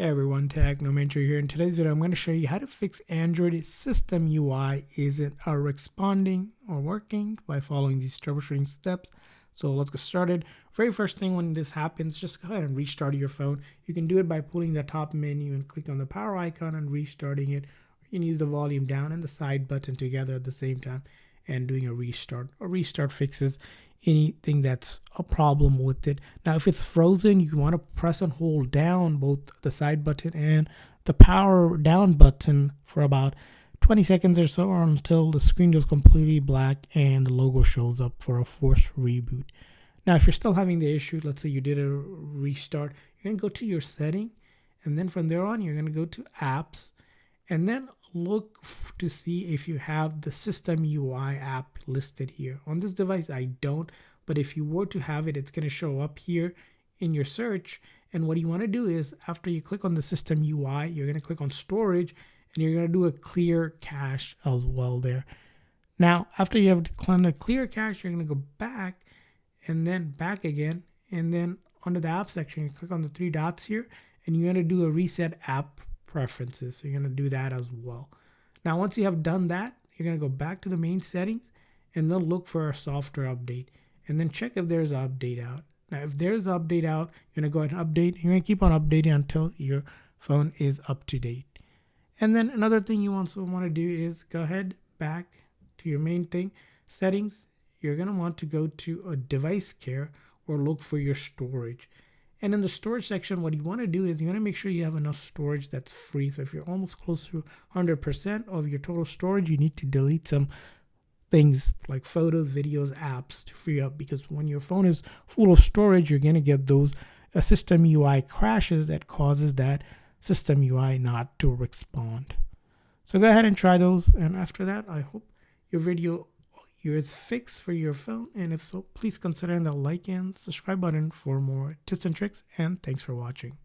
Hey everyone, Technomentary here. In today's video, I'm going to show you how to fix Android system UI isn't responding or working by following these troubleshooting steps. So let's get started. Very first thing when this happens, just go ahead and restart your phone. You can do it by pulling the top menu and click on the power icon and restarting it. You can use the volume down and the side button together at the same time and doing a restart. A restart fixes anything that's a problem with it. Now, if it's frozen, you want to press and hold down both the side button and the power down button for about 20 seconds or so, or until the screen goes completely black and the logo shows up for a forced reboot. Now, if you're still having the issue, let's say you did a restart, you're going to go to your setting, and then from there on, you're going to go to apps, and then look to see if you have the System UI app listed here. On this device, I don't, but if you were to have it, it's going to show up here in your search. And what you want to do is, after you click on the System UI, you're going to click on Storage, and you're going to do a clear cache as well there. Now, after you have done a clear cache, you're going to go back and then back again, and then under the app section, you click on the three dots here, and you're going to do a reset app preferences. So you're going to do that as well. Now, once you have done that, you're going to go back to the main settings and then look for a software update and then check if there's an update out. Now, if there's an update out, you're going to go ahead and update. You're going to keep on updating until your phone is up to date. And then another thing you also want to do is go ahead back to your main thing, settings. You're going to want to go to a device care or look for your storage. And in the storage section, what you want to do is you want to make sure you have enough storage that's free. So if you're almost close to 100% of your total storage, you need to delete some things like photos, videos, apps to free up, because when your phone is full of storage, you're going to get those System UI crashes that causes that System UI not to respond. So go ahead and try those. And after that, I hope your video is fixed for your phone, and if so, please consider the like and subscribe button for more tips and tricks, and thanks for watching.